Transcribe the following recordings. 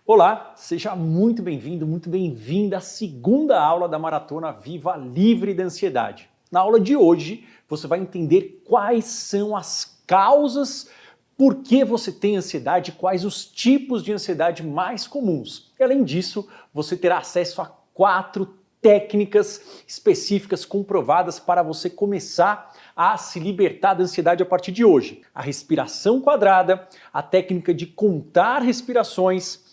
Olá, seja muito bem-vindo, muito bem-vinda à segunda aula da Maratona Viva Livre da Ansiedade. Na aula de hoje, você vai entender quais são as causas por que você tem ansiedade, quais os tipos de ansiedade mais comuns. E além disso, você terá acesso a 4 técnicas específicas comprovadas para você começar a se libertar da ansiedade a partir de hoje. A respiração quadrada, a técnica de contar respirações,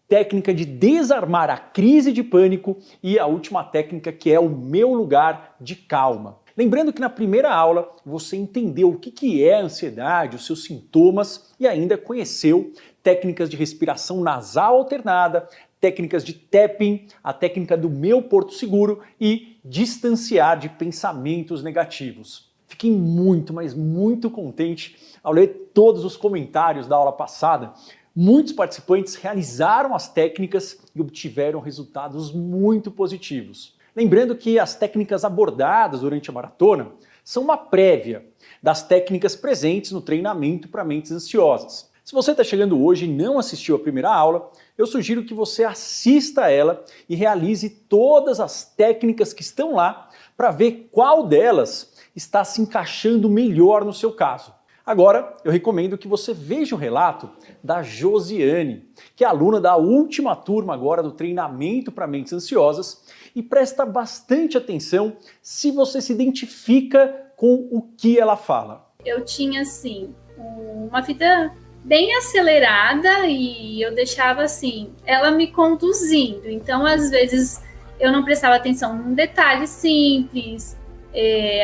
técnica de desarmar a crise de pânico e a última técnica que é o meu lugar de calma. Lembrando que na primeira aula você entendeu o que é a ansiedade, os seus sintomas e ainda conheceu técnicas de respiração nasal alternada, técnicas de tapping, a técnica do meu porto seguro e distanciar de pensamentos negativos. Fiquei muito, mas muito contente ao ler todos os comentários da aula passada. Muitos participantes realizaram as técnicas e obtiveram resultados muito positivos. Lembrando que as técnicas abordadas durante a maratona são uma prévia das técnicas presentes no treinamento para mentes ansiosas. Se você está chegando hoje e não assistiu a primeira aula, eu sugiro que você assista a ela e realize todas as técnicas que estão lá para ver qual delas está se encaixando melhor no seu caso. Agora, eu recomendo que você veja o relato da Josiane, que é aluna da última turma agora do treinamento para mentes ansiosas, e presta bastante atenção se você se identifica com o que ela fala. Eu tinha, assim, uma vida bem acelerada e eu deixava, assim, ela me conduzindo. Então, às vezes, eu não prestava atenção num detalhe simples.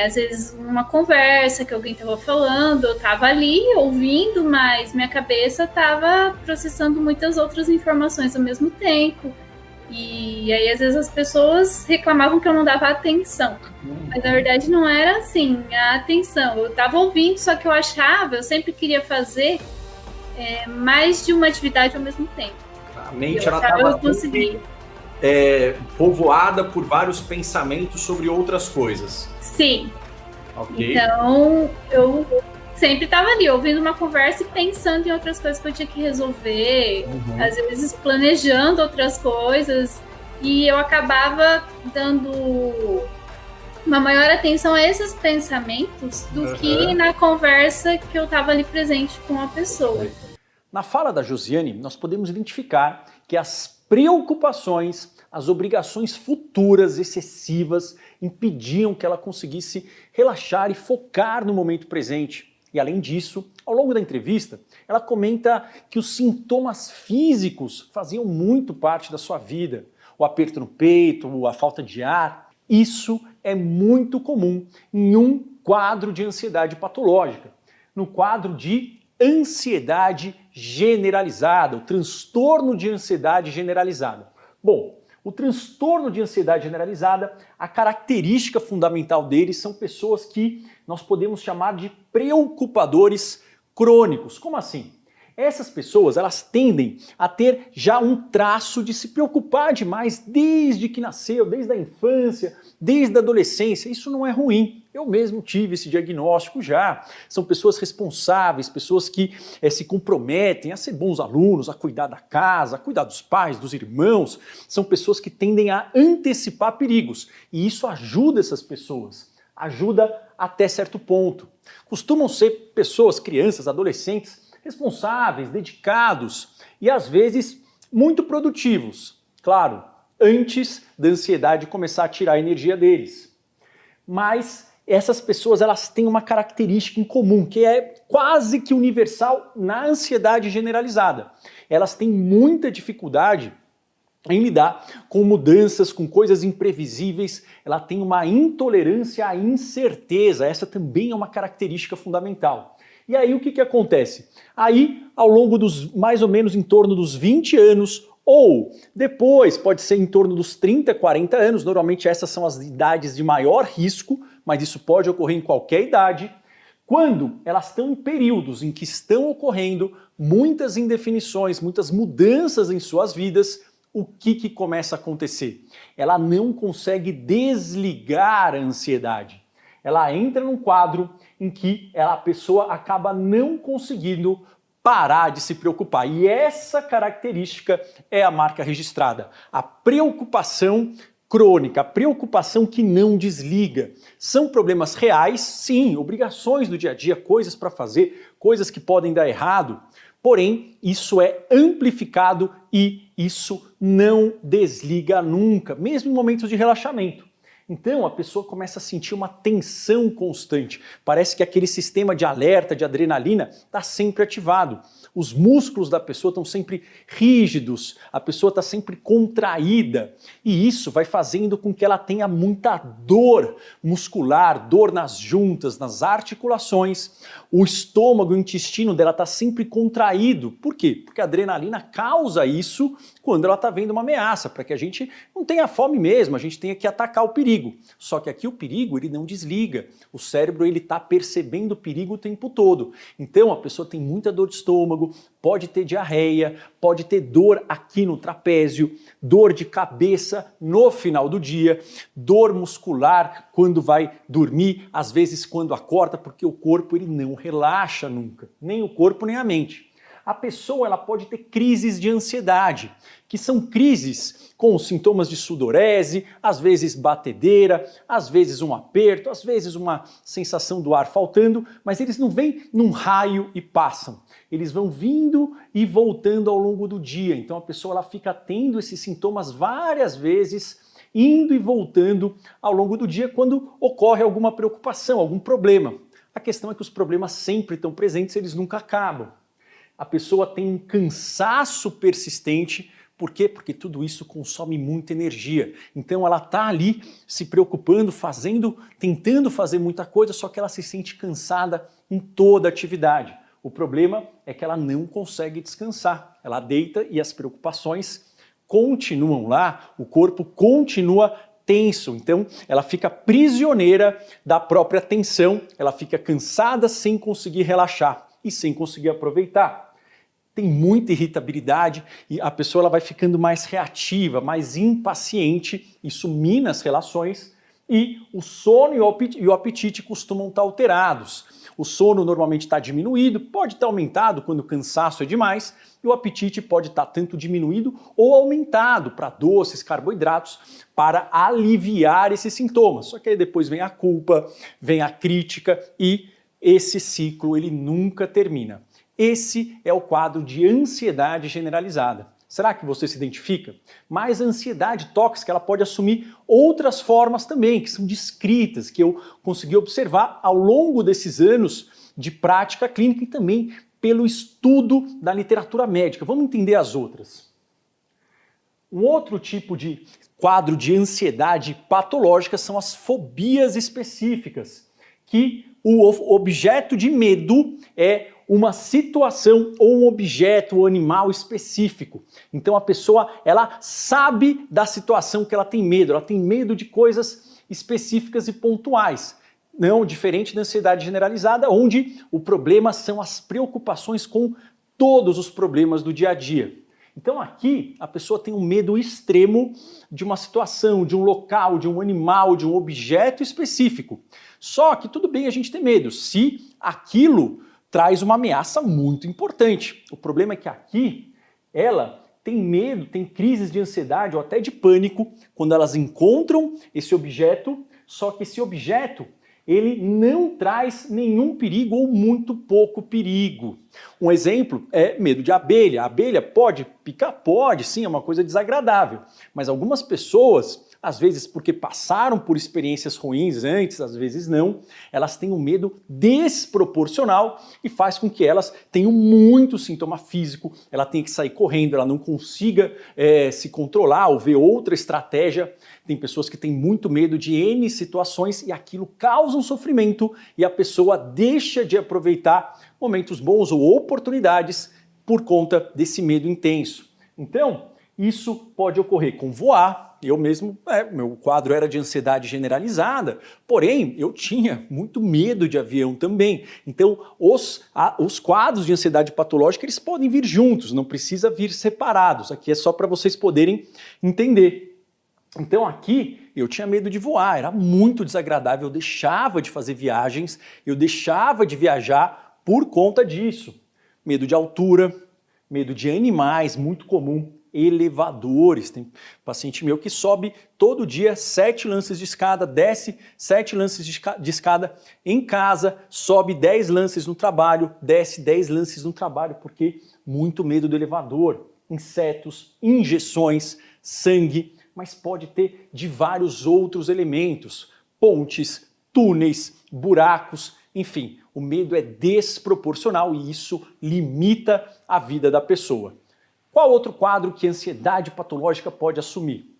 Às vezes uma conversa que alguém estava falando, eu estava ali ouvindo, mas minha cabeça estava processando muitas outras informações ao mesmo tempo. E aí às vezes as pessoas reclamavam que eu não dava atenção, mas na verdade não era assim, a atenção. Eu estava ouvindo, só que eu sempre queria fazer mais de uma atividade ao mesmo tempo. A mente ela estava povoada por vários pensamentos sobre outras coisas. Sim. Okay. Então, eu sempre estava ali, ouvindo uma conversa e pensando em outras coisas que eu tinha que resolver, às vezes planejando outras coisas, e eu acabava dando uma maior atenção a esses pensamentos do que na conversa que eu estava ali presente com a pessoa. Na fala da Josiane, nós podemos identificar que as preocupações, as obrigações futuras excessivas impediam que ela conseguisse relaxar e focar no momento presente. E além disso, ao longo da entrevista, ela comenta que os sintomas físicos faziam muito parte da sua vida. O aperto no peito, a falta de ar. Isso é muito comum em um quadro de ansiedade patológica. No quadro de ansiedade generalizada, o transtorno de ansiedade generalizada. Bom, o transtorno de ansiedade generalizada, a característica fundamental deles são pessoas que nós podemos chamar de preocupadores crônicos. Como assim? Essas pessoas, elas tendem a ter já um traço de se preocupar demais desde que nasceu, desde a infância, desde a adolescência. Isso não é ruim. Eu mesmo tive esse diagnóstico já. São pessoas responsáveis, pessoas que se comprometem a ser bons alunos, a cuidar da casa, a cuidar dos pais, dos irmãos. São pessoas que tendem a antecipar perigos. E isso ajuda essas pessoas. Ajuda até certo ponto. Costumam ser pessoas, crianças, adolescentes, responsáveis, dedicados e às vezes muito produtivos. Claro, antes da ansiedade começar a tirar a energia deles. Mas essas pessoas elas têm uma característica em comum, que é quase que universal na ansiedade generalizada. Elas têm muita dificuldade em lidar com mudanças, com coisas imprevisíveis, ela tem uma intolerância à incerteza, essa também é uma característica fundamental. E aí o que acontece? Aí, ao longo dos mais ou menos em torno dos 20 anos, ou depois, pode ser em torno dos 30, 40 anos, normalmente essas são as idades de maior risco, mas isso pode ocorrer em qualquer idade, quando elas estão em períodos em que estão ocorrendo muitas indefinições, muitas mudanças em suas vidas, o que começa a acontecer? Ela não consegue desligar a ansiedade. Ela entra num quadro em que a pessoa acaba não conseguindo parar de se preocupar. E essa característica é a marca registrada. A preocupação crônica, a preocupação que não desliga. São problemas reais, sim, obrigações do dia a dia, coisas para fazer, coisas que podem dar errado. Porém, isso é amplificado e isso não desliga nunca, mesmo em momentos de relaxamento. Então a pessoa começa a sentir uma tensão constante. Parece que aquele sistema de alerta, de adrenalina, está sempre ativado. Os músculos da pessoa estão sempre rígidos, a pessoa está sempre contraída. E isso vai fazendo com que ela tenha muita dor muscular, dor nas juntas, nas articulações. O estômago, o intestino dela está sempre contraído. Por quê? Porque a adrenalina causa isso quando ela está vendo uma ameaça, para que a gente não tenha fome mesmo, a gente tenha que atacar o perigo. Só que aqui o perigo ele não desliga. O cérebro ele está percebendo o perigo o tempo todo. Então a pessoa tem muita dor de estômago, pode ter diarreia, pode ter dor aqui no trapézio, dor de cabeça no final do dia, dor muscular quando vai dormir, às vezes quando acorda, porque o corpo ele não relaxa nunca, nem o corpo nem a mente. A pessoa ela pode ter crises de ansiedade, que são crises com sintomas de sudorese, às vezes batedeira, às vezes um aperto, às vezes uma sensação do ar faltando, mas eles não vêm num raio e passam. Eles vão vindo e voltando ao longo do dia. Então a pessoa ela fica tendo esses sintomas várias vezes, indo e voltando ao longo do dia quando ocorre alguma preocupação, algum problema. A questão é que os problemas sempre estão presentes, eles nunca acabam. A pessoa tem um cansaço persistente. Por quê? Porque tudo isso consome muita energia. Então ela está ali se preocupando, fazendo, tentando fazer muita coisa, só que ela se sente cansada em toda a atividade. O problema é que ela não consegue descansar. Ela deita e as preocupações continuam lá, o corpo continua tenso. Então ela fica prisioneira da própria tensão, ela fica cansada sem conseguir relaxar e sem conseguir aproveitar. Tem muita irritabilidade e a pessoa ela vai ficando mais reativa, mais impaciente, isso mina as relações e o sono e o apetite costumam estar alterados. O sono normalmente está diminuído, pode estar aumentado quando o cansaço é demais e o apetite pode estar tanto diminuído ou aumentado para doces, carboidratos, para aliviar esses sintomas. Só que aí depois vem a culpa, vem a crítica e esse ciclo ele nunca termina. Esse é o quadro de ansiedade generalizada. Será que você se identifica? Mas a ansiedade tóxica ela pode assumir outras formas também, que são descritas, que eu consegui observar ao longo desses anos de prática clínica e também pelo estudo da literatura médica. Vamos entender as outras. Um outro tipo de quadro de ansiedade patológica são as fobias específicas, que o objeto de medo é uma situação ou um objeto ou animal específico. Então a pessoa ela sabe da situação que ela tem medo de coisas específicas e pontuais. Não diferente da ansiedade generalizada, onde o problema são as preocupações com todos os problemas do dia a dia. Então aqui a pessoa tem um medo extremo de uma situação, de um local, de um animal, de um objeto específico. Só que tudo bem a gente ter medo, se aquilo traz uma ameaça muito importante. O problema é que aqui ela tem medo, tem crises de ansiedade ou até de pânico quando elas encontram esse objeto, só que esse objeto ele não traz nenhum perigo ou muito pouco perigo. Um exemplo é medo de abelha. A abelha pode picar? Pode, sim, é uma coisa desagradável. Mas algumas pessoas, às vezes porque passaram por experiências ruins antes, às vezes não, elas têm um medo desproporcional e faz com que elas tenham muito sintoma físico, ela tenha que sair correndo, ela não consiga se controlar ou ver outra estratégia. Tem pessoas que têm muito medo de N situações e aquilo causa um sofrimento e a pessoa deixa de aproveitar momentos bons ou oportunidades por conta desse medo intenso. Então, isso pode ocorrer com voar. Eu mesmo, meu quadro era de ansiedade generalizada, porém eu tinha muito medo de avião também. Então os quadros de ansiedade patológica eles podem vir juntos, não precisa vir separados. Aqui é só para vocês poderem entender. Então aqui eu tinha medo de voar, era muito desagradável, eu deixava de fazer viagens, eu deixava de viajar por conta disso. Medo de altura, medo de animais, muito comum. Elevadores, tem paciente meu que sobe todo dia 7 lances de escada, desce 7 lances de escada em casa, sobe 10 lances no trabalho, desce 10 lances no trabalho, porque muito medo do elevador, insetos, injeções, sangue, mas pode ter de vários outros elementos, pontes, túneis, buracos, enfim, o medo é desproporcional e isso limita a vida da pessoa. Qual outro quadro que a ansiedade patológica pode assumir?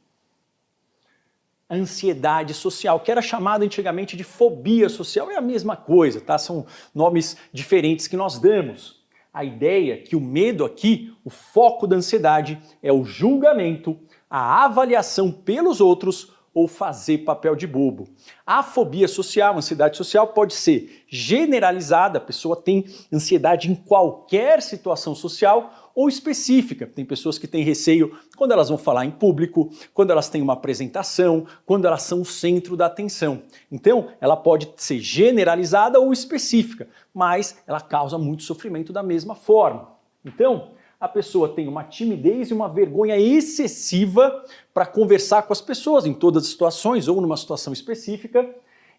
A ansiedade social, que era chamada antigamente de fobia social, é a mesma coisa, tá? São nomes diferentes que nós damos. A ideia é que o medo aqui, o foco da ansiedade, é o julgamento, a avaliação pelos outros ou fazer papel de bobo. A fobia social, a ansiedade social pode ser generalizada, a pessoa tem ansiedade em qualquer situação social ou específica. Tem pessoas que têm receio quando elas vão falar em público, quando elas têm uma apresentação, quando elas são o centro da atenção. Então, ela pode ser generalizada ou específica, mas ela causa muito sofrimento da mesma forma. Então, a pessoa tem uma timidez e uma vergonha excessiva para conversar com as pessoas em todas as situações ou numa situação específica.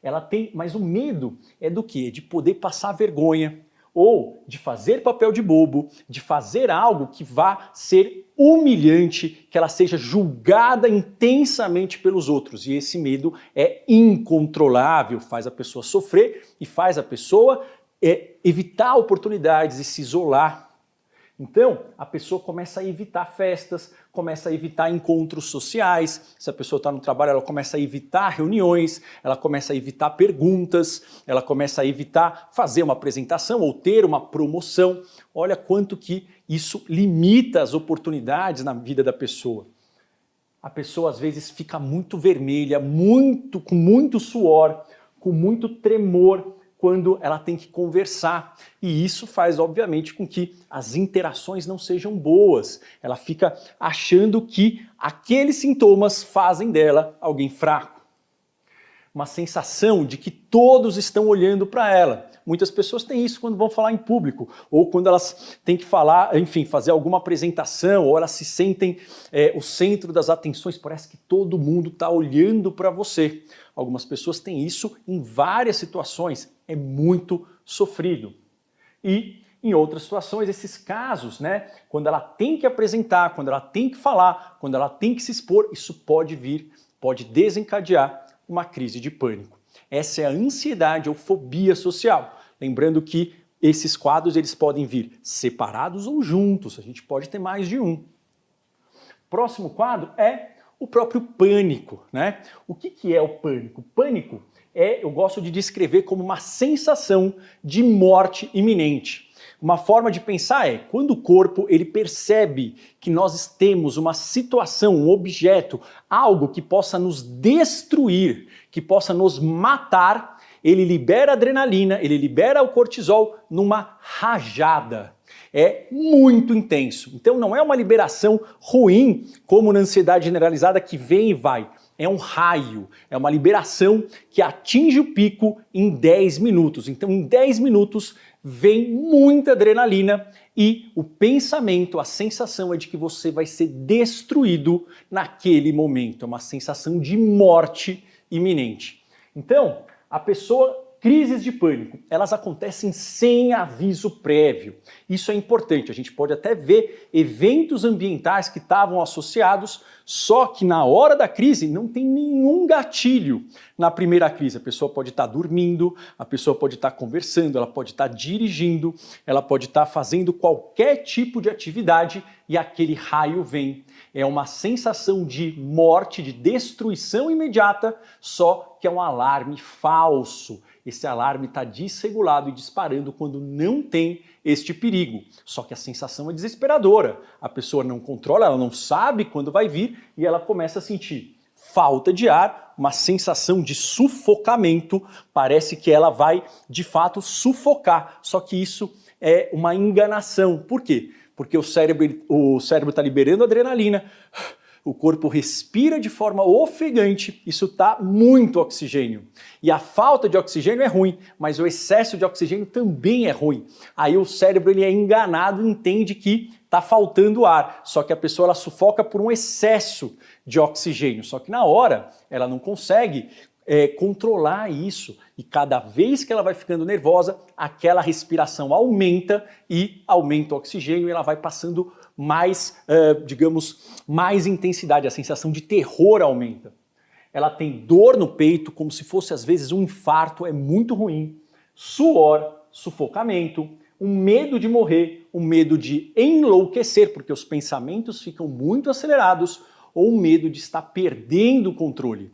Ela tem, mas o medo é do quê? De poder passar vergonha ou de fazer papel de bobo, de fazer algo que vá ser humilhante, que ela seja julgada intensamente pelos outros. E esse medo é incontrolável, faz a pessoa sofrer e faz a pessoa evitar oportunidades e se isolar. Então, a pessoa começa a evitar festas, começa a evitar encontros sociais. Se a pessoa está no trabalho, ela começa a evitar reuniões, ela começa a evitar perguntas, ela começa a evitar fazer uma apresentação ou ter uma promoção. Olha quanto que isso limita as oportunidades na vida da pessoa. A pessoa às vezes fica muito vermelha, com muito suor, com muito tremor, quando ela tem que conversar. E isso faz, obviamente, com que as interações não sejam boas. Ela fica achando que aqueles sintomas fazem dela alguém fraco. Uma sensação de que todos estão olhando para ela. Muitas pessoas têm isso quando vão falar em público, ou quando elas têm que falar, enfim, fazer alguma apresentação, ou elas se sentem o centro das atenções, parece que todo mundo está olhando para você. Algumas pessoas têm isso em várias situações, é muito sofrido. E em outras situações, esses casos, né, quando ela tem que apresentar, quando ela tem que falar, quando ela tem que se expor, isso pode desencadear uma crise de pânico. Essa é a ansiedade ou fobia social. Lembrando que esses quadros eles podem vir separados ou juntos, a gente pode ter mais de um. Próximo quadro é o próprio pânico, né? O que é o pânico? Pânico eu gosto de descrever como uma sensação de morte iminente. Uma forma de pensar é quando o corpo ele percebe que nós temos uma situação, um objeto, algo que possa nos destruir, que possa nos matar, ele libera adrenalina, ele libera o cortisol numa rajada. É muito intenso. Então não é uma liberação ruim, como na ansiedade generalizada que vem e vai. É um raio, é uma liberação que atinge o pico em 10 minutos. Então em 10 minutos vem muita adrenalina e o pensamento, a sensação é de que você vai ser destruído naquele momento. É uma sensação de morte iminente. Então, a pessoa... Crises de pânico, elas acontecem sem aviso prévio. Isso é importante, a gente pode até ver eventos ambientais que estavam associados, só que na hora da crise não tem nenhum gatilho. Na primeira crise, a pessoa pode estar dormindo, a pessoa pode estar conversando, ela pode estar dirigindo, ela pode estar fazendo qualquer tipo de atividade e aquele raio vem. É uma sensação de morte, de destruição imediata, só que é um alarme falso. Esse alarme está desregulado e disparando quando não tem este perigo. Só que a sensação é desesperadora. A pessoa não controla, ela não sabe quando vai vir e ela começa a sentir falta de ar, uma sensação de sufocamento. Parece que ela vai, de fato, sufocar. Só que isso é uma enganação. Por quê? Porque o cérebro está liberando adrenalina, o corpo respira de forma ofegante, isso está muito oxigênio. E a falta de oxigênio é ruim, mas o excesso de oxigênio também é ruim. Aí o cérebro ele é enganado e entende que está faltando ar, só que a pessoa ela sufoca por um excesso de oxigênio, só que na hora ela não consegue controlar isso e cada vez que ela vai ficando nervosa, aquela respiração aumenta e aumenta o oxigênio e ela vai passando mais, mais intensidade, a sensação de terror aumenta. Ela tem dor no peito, como se fosse às vezes um infarto, é muito ruim, suor, sufocamento, um medo de morrer, um medo de enlouquecer, porque os pensamentos ficam muito acelerados, ou um medo de estar perdendo o controle.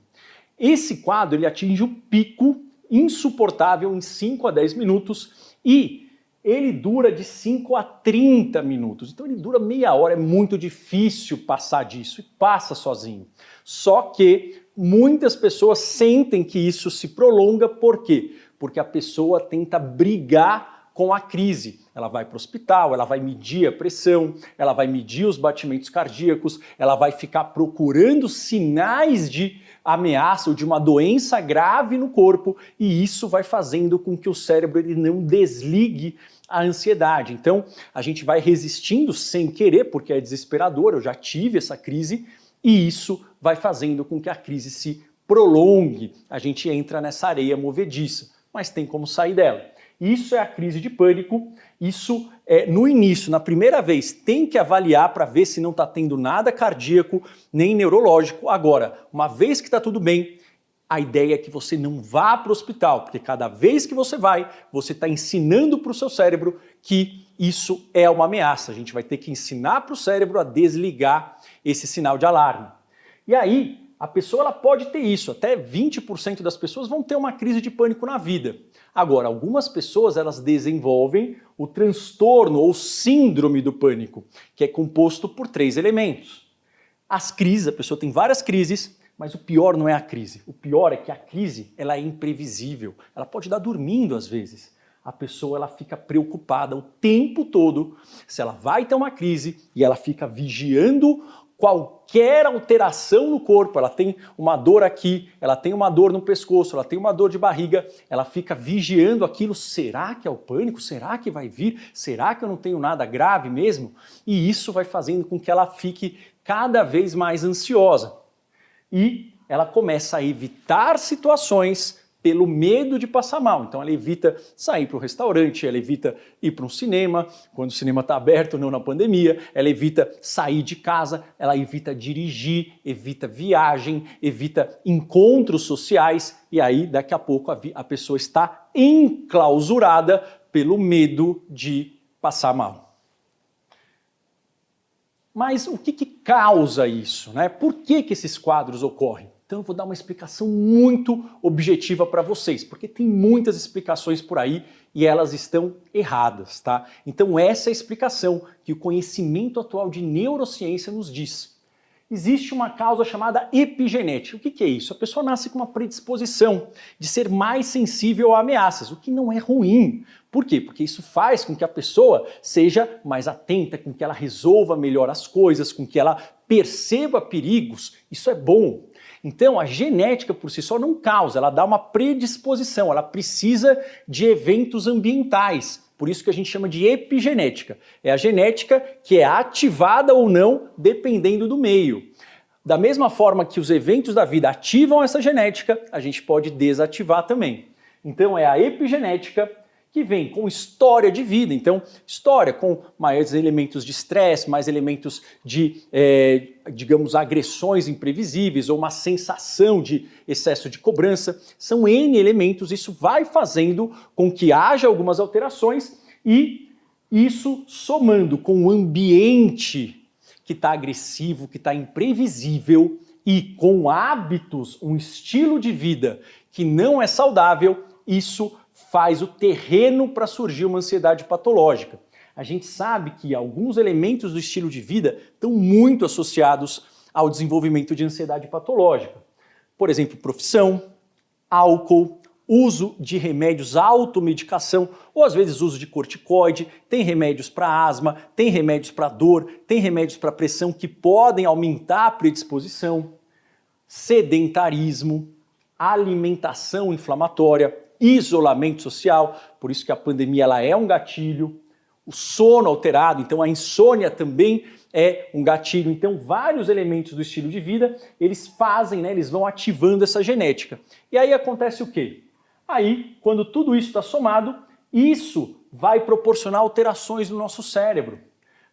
Esse quadro ele atinge o pico insuportável em 5 a 10 minutos e ele dura de 5 a 30 minutos. Então ele dura meia hora, é muito difícil passar disso e passa sozinho. Só que muitas pessoas sentem que isso se prolonga, por quê? Porque a pessoa tenta brigar com a crise. Ela vai para o hospital, ela vai medir a pressão, ela vai medir os batimentos cardíacos, ela vai ficar procurando sinais de ameaça ou de uma doença grave no corpo e isso vai fazendo com que o cérebro ele não desligue a ansiedade. Então, a gente vai resistindo sem querer, porque é desesperador, eu já tive essa crise, e isso vai fazendo com que a crise se prolongue. A gente entra nessa areia movediça, mas tem como sair dela. Isso é a crise de pânico, isso no início, na primeira vez, tem que avaliar para ver se não está tendo nada cardíaco nem neurológico. Agora, uma vez que está tudo bem, a ideia é que você não vá para o hospital, porque cada vez que você vai, você está ensinando para o seu cérebro que isso é uma ameaça. A gente vai ter que ensinar para o cérebro a desligar esse sinal de alarme. E aí, a pessoa ela pode ter isso, até 20% das pessoas vão ter uma crise de pânico na vida. Agora, algumas pessoas elas desenvolvem o transtorno ou síndrome do pânico, que é composto por 3 elementos. As crises, a pessoa tem várias crises, mas o pior não é a crise. O pior é que a crise ela é imprevisível, ela pode dar dormindo às vezes. A pessoa ela fica preocupada o tempo todo se ela vai ter uma crise e ela fica vigiando qualquer alteração no corpo. Ela tem uma dor aqui, ela tem uma dor no pescoço, ela tem uma dor de barriga, ela fica vigiando aquilo. Será que é o pânico? Será que vai vir? Será que eu não tenho nada grave mesmo? E isso vai fazendo com que ela fique cada vez mais ansiosa. E ela começa a evitar situações pelo medo de passar mal. Então ela evita sair para o restaurante, ela evita ir para um cinema, quando o cinema está aberto, não na pandemia, ela evita sair de casa, ela evita dirigir, evita viagem, evita encontros sociais, e aí daqui a pouco a pessoa está enclausurada pelo medo de passar mal. Mas o que causa isso, né? Por que esses quadros ocorrem? Então eu vou dar uma explicação muito objetiva para vocês, porque tem muitas explicações por aí e elas estão erradas, tá? Então essa é a explicação que o conhecimento atual de neurociência nos diz. Existe uma causa chamada epigenética. O que é isso? A pessoa nasce com uma predisposição de ser mais sensível a ameaças, o que não é ruim. Por quê? Porque isso faz com que a pessoa seja mais atenta, com que ela resolva melhor as coisas, com que ela perceba perigos. Isso é bom. Então a genética por si só não causa, ela dá uma predisposição, ela precisa de eventos ambientais. Por isso que a gente chama de epigenética. É a genética que é ativada ou não dependendo do meio. Da mesma forma que os eventos da vida ativam essa genética, a gente pode desativar também. Então é a epigenética que vem com história de vida. Então, história com maiores elementos de estresse, mais elementos de, digamos, agressões imprevisíveis ou uma sensação de excesso de cobrança. São N elementos, isso vai fazendo com que haja algumas alterações e isso somando com o ambiente que está agressivo, que está imprevisível e com hábitos, um estilo de vida que não é saudável, isso faz o terreno para surgir uma ansiedade patológica. A gente sabe que alguns elementos do estilo de vida estão muito associados ao desenvolvimento de ansiedade patológica. Por exemplo, profissão, álcool, uso de remédios, automedicação, ou às vezes uso de corticoide, tem remédios para asma, tem remédios para dor, tem remédios para pressão que podem aumentar a predisposição, sedentarismo, alimentação inflamatória, isolamento social, por isso que a pandemia ela é um gatilho, o sono alterado, então a insônia também é um gatilho. Então vários elementos do estilo de vida, eles fazem, né, eles vão ativando essa genética. E aí acontece o quê? Aí, quando tudo isso está somado, isso vai proporcionar alterações no nosso cérebro.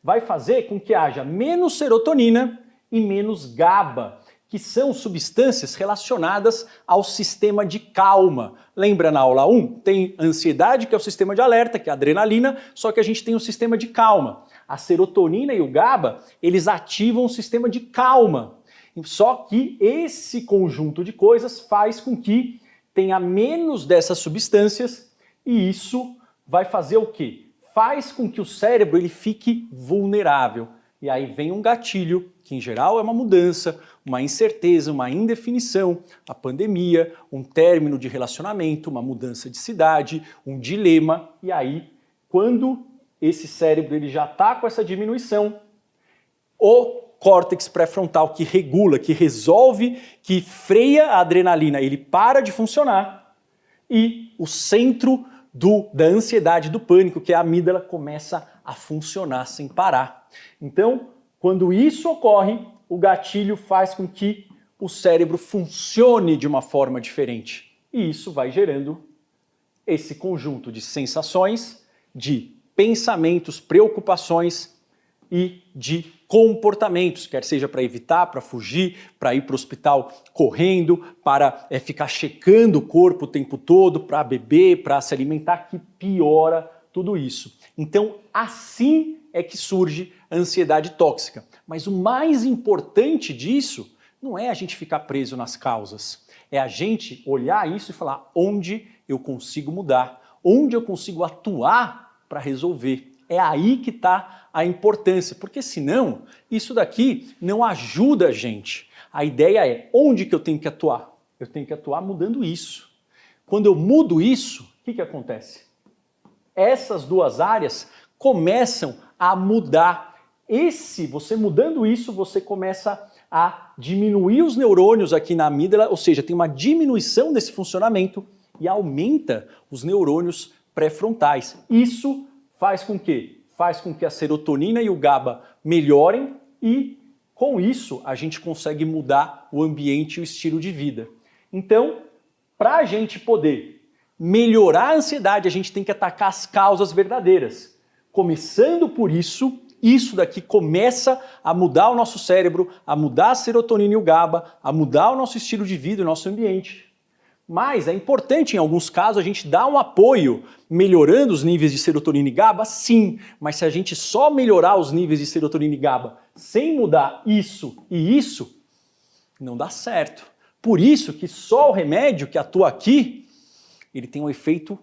Vai fazer com que haja menos serotonina e menos GABA, que são substâncias relacionadas ao sistema de calma. Lembra na aula 1? Tem ansiedade, que é o sistema de alerta, que é a adrenalina, só que a gente tem o sistema de calma. A serotonina e o GABA, eles ativam o sistema de calma. Só que esse conjunto de coisas faz com que tenha menos dessas substâncias e isso vai fazer o quê? Faz com que o cérebro ele fique vulnerável. E aí vem um gatilho, que em geral é uma mudança, uma incerteza, uma indefinição, a pandemia, um término de relacionamento, uma mudança de cidade, um dilema. E aí, quando esse cérebro ele já está com essa diminuição, o córtex pré-frontal que regula, que resolve, que freia a adrenalina, ele para de funcionar e o centro da ansiedade, do pânico, que é a amígdala, começa a funcionar sem parar. Então, quando isso ocorre, o gatilho faz com que o cérebro funcione de uma forma diferente. E isso vai gerando esse conjunto de sensações, de pensamentos, preocupações e de comportamentos, quer seja para evitar, para fugir, para ir para o hospital correndo, para ficar checando o corpo o tempo todo, para beber, para se alimentar, que piora tudo isso. Então, assim é que surge a ansiedade tóxica. Mas o mais importante disso não é a gente ficar preso nas causas, é a gente olhar isso e falar onde eu consigo mudar, onde eu consigo atuar para resolver. É aí que está a importância, porque senão isso daqui não ajuda a gente. A ideia é onde que eu tenho que atuar? Eu tenho que atuar mudando isso. Quando eu mudo isso, o que acontece? Essas duas áreas começam a mudar. Você mudando isso, você começa a diminuir os neurônios aqui na amígdala, ou seja, tem uma diminuição desse funcionamento e aumenta os neurônios pré-frontais. Isso faz com que a serotonina e o GABA melhorem e, com isso, a gente consegue mudar o ambiente e o estilo de vida. Então, para a gente poder melhorar a ansiedade, a gente tem que atacar as causas verdadeiras. Começando por isso daqui começa a mudar o nosso cérebro, a mudar a serotonina e o GABA, a mudar o nosso estilo de vida, o nosso ambiente. Mas é importante, em alguns casos, a gente dar um apoio melhorando os níveis de serotonina e GABA, sim. Mas se a gente só melhorar os níveis de serotonina e GABA sem mudar isso e isso, não dá certo. Por isso que só o remédio que atua aqui, ele tem um efeito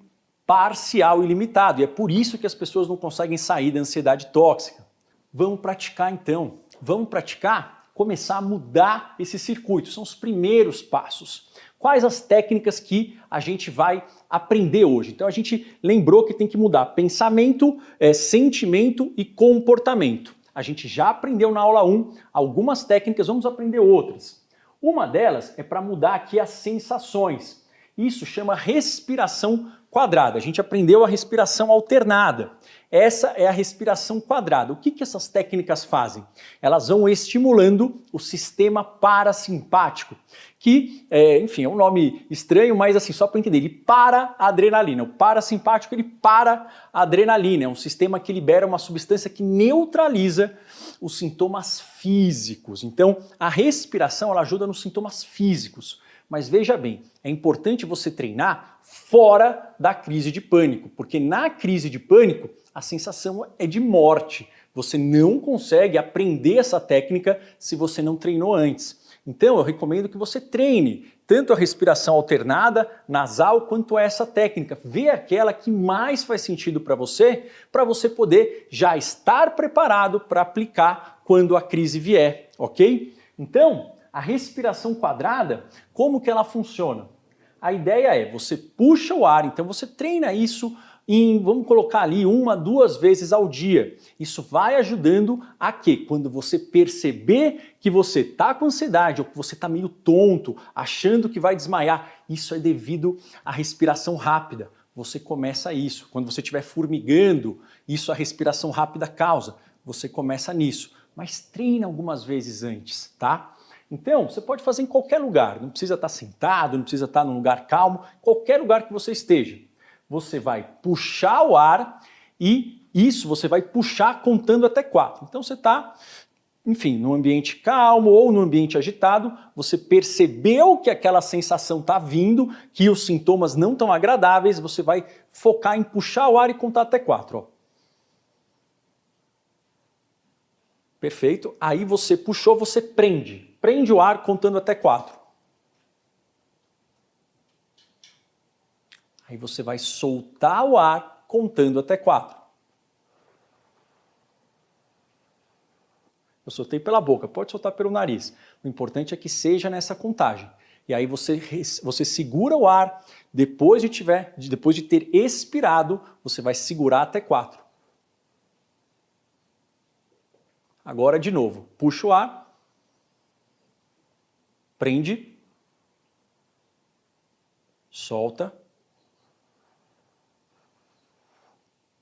parcial e limitado. E é por isso que as pessoas não conseguem sair da ansiedade tóxica. Vamos praticar então. Vamos praticar, começar a mudar esse circuito. São os primeiros passos. Quais as técnicas que a gente vai aprender hoje? Então a gente lembrou que tem que mudar pensamento, sentimento e comportamento. A gente já aprendeu na aula 1 algumas técnicas, vamos aprender outras. Uma delas é para mudar aqui as sensações. Isso chama respiração quadrada. A gente aprendeu a respiração alternada. Essa é a respiração quadrada. O que essas técnicas fazem? Elas vão estimulando o sistema parasimpático, que, enfim, é um nome estranho, mas assim, só para entender, ele para a adrenalina. O parasimpático, ele para a adrenalina. É um sistema que libera uma substância que neutraliza os sintomas físicos. Então, a respiração, ela ajuda nos sintomas físicos. Mas veja bem, é importante você treinar fora da crise de pânico, porque na crise de pânico a sensação é de morte. Você não consegue aprender essa técnica se você não treinou antes. Então eu recomendo que você treine tanto a respiração alternada, nasal, quanto essa técnica. Vê aquela que mais faz sentido para você poder já estar preparado para aplicar quando a crise vier, ok? Então, a respiração quadrada, como que ela funciona? a ideia é, você puxa o ar, então você treina isso vamos colocar ali 1, 2 vezes ao dia. Isso vai ajudando a que, quando você perceber que você está com ansiedade ou que você está meio tonto, achando que vai desmaiar, isso é devido à respiração rápida. Você começa isso. Quando você estiver formigando, isso a respiração rápida causa. Você começa nisso. Mas treina algumas vezes antes, tá? Então, você pode fazer em qualquer lugar. Não precisa estar sentado, não precisa estar num lugar calmo. Qualquer lugar que você esteja. Você vai puxar o ar e isso você vai puxar contando até 4. Então você está, enfim, num ambiente calmo ou num ambiente agitado, você percebeu que aquela sensação está vindo, que os sintomas não estão agradáveis, você vai focar em puxar o ar e contar até 4. Ó. Perfeito. Aí você puxou, você prende. Prende o ar contando até 4. Aí você vai soltar o ar contando até 4. Eu soltei pela boca, pode soltar pelo nariz. O importante é que seja nessa contagem. E aí você segura o ar, depois de ter expirado, você vai segurar até 4. Agora de novo, puxa o ar, prende, solta,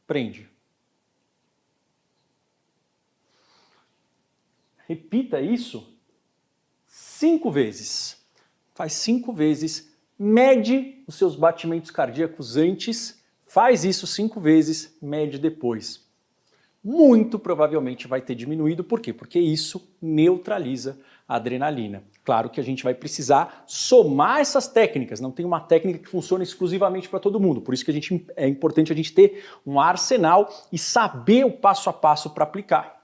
prende. Repita isso 5 vezes. Faz 5 vezes, mede os seus batimentos cardíacos antes, faz isso 5 vezes, mede depois. Muito provavelmente vai ter diminuído, por quê? Porque isso neutraliza a adrenalina. Claro que a gente vai precisar somar essas técnicas, não tem uma técnica que funciona exclusivamente para todo mundo, por isso que é importante a gente ter um arsenal e saber o passo a passo para aplicar.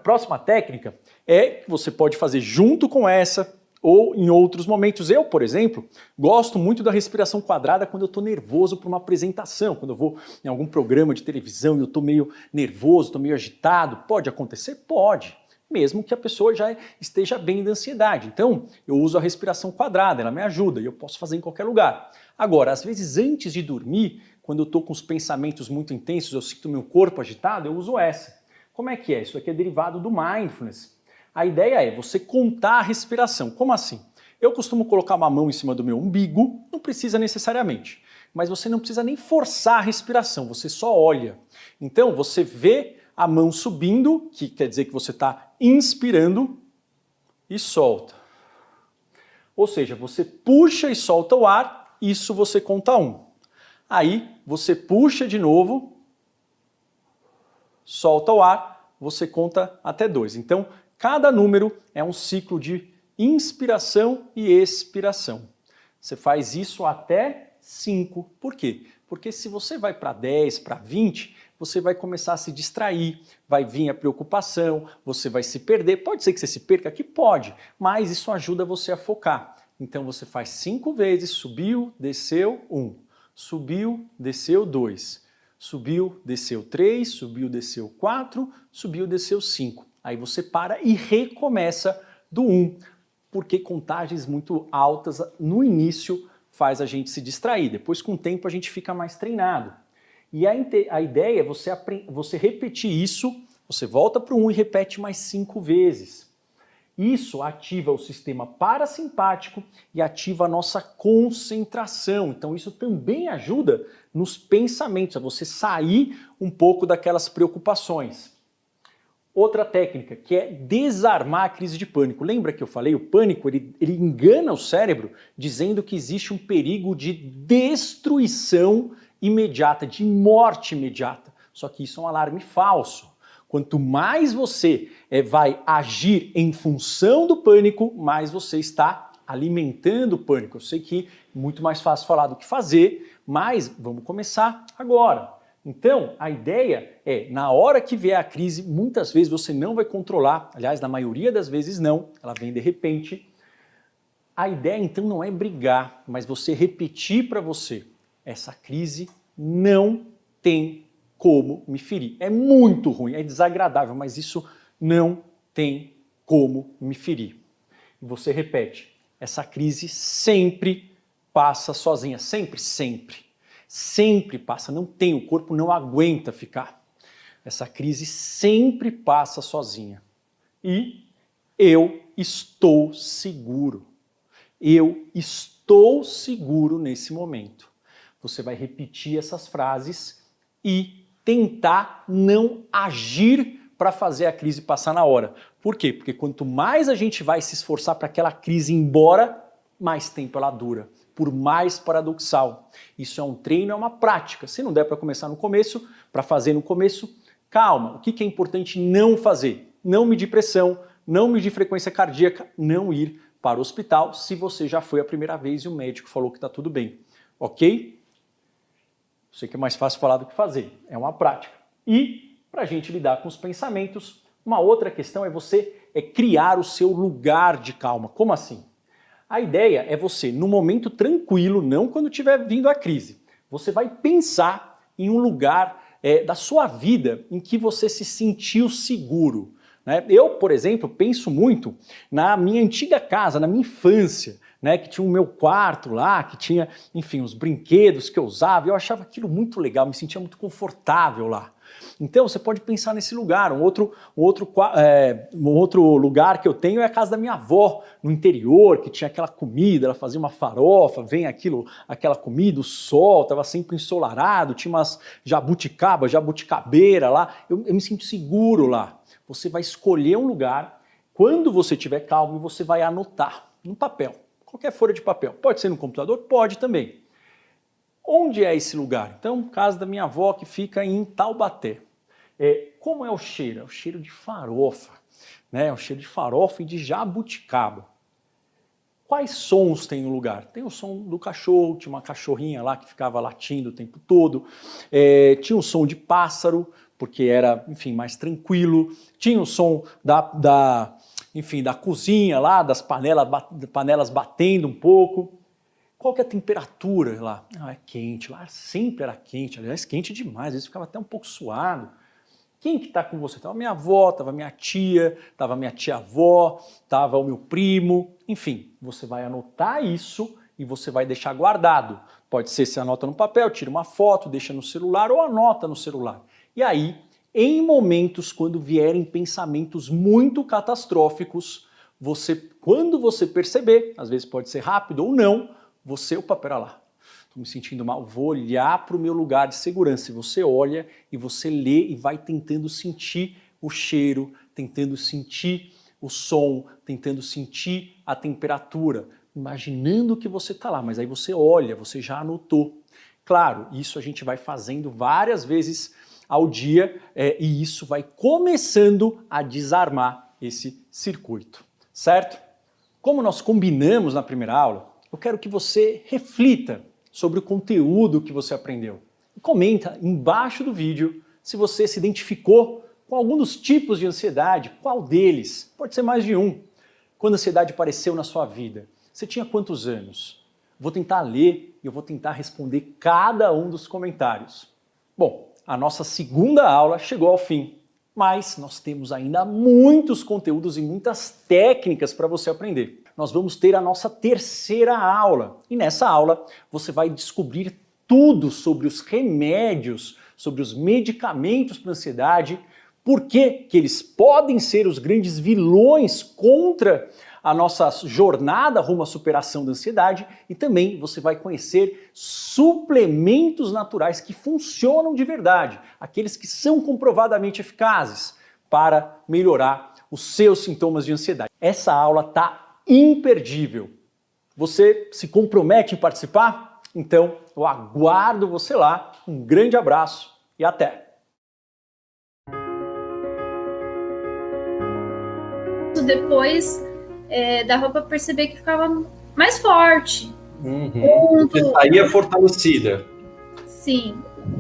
Próxima técnica é que você pode fazer junto com essa ou em outros momentos. Eu, por exemplo, gosto muito da respiração quadrada quando eu estou nervoso para uma apresentação, quando eu vou em algum programa de televisão e eu estou meio nervoso, estou meio agitado. Pode acontecer? Pode, mesmo que a pessoa já esteja bem da ansiedade. Então, eu uso a respiração quadrada, ela me ajuda e eu posso fazer em qualquer lugar. Agora, às vezes antes de dormir, quando eu estou com os pensamentos muito intensos, eu sinto meu corpo agitado, eu uso essa. Como é que é? Isso aqui é derivado do mindfulness. A ideia é você contar a respiração. Como assim? Eu costumo colocar uma mão em cima do meu umbigo, não precisa necessariamente, mas você não precisa nem forçar a respiração, você só olha. Então você vê a mão subindo, que quer dizer que você está inspirando e solta. Ou seja, você puxa e solta o ar, isso você conta 1. Aí você puxa de novo, solta o ar, você conta até 2. Então, cada número é um ciclo de inspiração e expiração. Você faz isso até 5. Por quê? Porque se você vai para 10, para 20, você vai começar a se distrair, vai vir a preocupação, você vai se perder. Pode ser que você se perca aqui? Pode, mas isso ajuda você a focar. Então você faz 5 vezes, subiu, desceu, 1. Subiu, desceu, 2. Subiu, desceu 3, subiu, desceu 4, subiu, desceu 5. Aí você para e recomeça do 1, porque contagens muito altas no início faz a gente se distrair. Depois, com o tempo, a gente fica mais treinado. E a ideia é você repetir isso, você volta para o 1 e repete mais 5 vezes. Isso ativa o sistema parasimpático e ativa a nossa concentração. Então isso também ajuda nos pensamentos, a você sair um pouco daquelas preocupações. Outra técnica, que é desarmar a crise de pânico. Lembra que eu falei? O pânico ele engana o cérebro dizendo que existe um perigo de destruição imediata, de morte imediata. Só que isso é um alarme falso. Quanto mais você vai agir em função do pânico, mais você está alimentando o pânico. Eu sei que é muito mais fácil falar do que fazer, mas vamos começar agora. Então, a ideia é, na hora que vier a crise, muitas vezes você não vai controlar, aliás, na maioria das vezes não, ela vem de repente. A ideia, então, não é brigar, mas você repetir para você, essa crise não tem como me ferir. É muito ruim, é desagradável, mas isso não tem como me ferir. E você repete, essa crise sempre passa sozinha. Sempre, sempre. Sempre passa. Não tem, o corpo não aguenta ficar. Essa crise sempre passa sozinha. E eu estou seguro. Eu estou seguro nesse momento. Você vai repetir essas frases e tentar não agir para fazer a crise passar na hora. Por quê? Porque quanto mais a gente vai se esforçar para aquela crise ir embora, mais tempo ela dura. Por mais paradoxal. Isso é um treino, é uma prática. Se não der para começar no começo, para fazer no começo, calma. O que é importante não fazer? Não medir pressão, não medir frequência cardíaca, não ir para o hospital se você já foi a primeira vez e o médico falou que está tudo bem. Ok? Sei que é mais fácil falar do que fazer. É uma prática. E, para a gente lidar com os pensamentos, uma outra questão é você criar o seu lugar de calma. Como assim? A ideia é você, no momento tranquilo, não quando estiver vindo a crise, você vai pensar em um lugar da sua vida em que você se sentiu seguro. Né? Eu, por exemplo, penso muito na minha antiga casa, na minha infância, né, que tinha o meu quarto lá, que tinha, enfim, os brinquedos que eu usava, eu achava aquilo muito legal, me sentia muito confortável lá. Então você pode pensar nesse lugar. Um outro lugar que eu tenho é a casa da minha avó, no interior, que tinha aquela comida, ela fazia uma farofa, vem aquela comida, o sol, estava sempre ensolarado, tinha umas jabuticabeira lá, eu me sinto seguro lá. Você vai escolher um lugar, quando você estiver calmo, você vai anotar no papel, qualquer folha de papel. Pode ser no computador? Pode também. Onde é esse lugar? Então, casa da minha avó que fica em Taubaté. Como é o cheiro? É o cheiro de farofa, né? É o cheiro de farofa e de jabuticaba. Quais sons tem no lugar? Tem o som do cachorro, tinha uma cachorrinha lá que ficava latindo o tempo todo. Tinha o som de pássaro, porque era, enfim, mais tranquilo. Tinha o som da cozinha lá, das panelas batendo um pouco. Qual que é a temperatura lá? É quente, lá sempre era quente, aliás, quente demais, às vezes ficava até um pouco suado. Quem que está com você? Estava minha avó, estava minha tia, estava minha tia-avó, estava o meu primo, enfim, você vai anotar isso e você vai deixar guardado. Pode ser, você anota no papel, tira uma foto, deixa no celular ou anota no celular. E aí, em momentos quando vierem pensamentos muito catastróficos, quando você perceber, às vezes pode ser rápido ou não, opa, pera lá, estou me sentindo mal, vou olhar para o meu lugar de segurança. E você olha e você lê e vai tentando sentir o cheiro, tentando sentir o som, tentando sentir a temperatura, imaginando que você está lá, mas aí você olha, você já anotou. Claro, isso a gente vai fazendo várias vezes ao dia e isso vai começando a desarmar esse circuito, certo? Como nós combinamos na primeira aula, eu quero que você reflita sobre o conteúdo que você aprendeu. E comenta embaixo do vídeo se você se identificou com algum dos tipos de ansiedade, qual deles, pode ser mais de um. Quando a ansiedade apareceu na sua vida, você tinha quantos anos? Vou tentar ler e eu vou tentar responder cada um dos comentários. Bom, a nossa segunda aula chegou ao fim, mas nós temos ainda muitos conteúdos e muitas técnicas para você aprender. Nós vamos ter a nossa terceira aula. E nessa aula você vai descobrir tudo sobre os remédios, sobre os medicamentos para ansiedade, por que eles podem ser os grandes vilões contra a nossa jornada rumo à superação da ansiedade e também você vai conhecer suplementos naturais que funcionam de verdade, aqueles que são comprovadamente eficazes para melhorar os seus sintomas de ansiedade. Essa aula está imperdível. Você se compromete em participar? Então, eu aguardo você lá. Um grande abraço e até! Depois dava para perceber que ficava mais forte. Você saía fortalecida. Sim.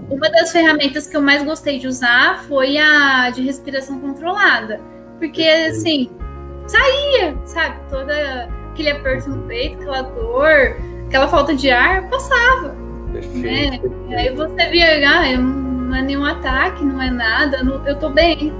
Uma das ferramentas que eu mais gostei de usar foi a de respiração controlada. Porque, assim, saía, sabe? Todo aquele aperto no peito, aquela dor, aquela falta de ar, passava. Perfeito. Aí você via, não é nenhum ataque, não é nada, eu tô bem.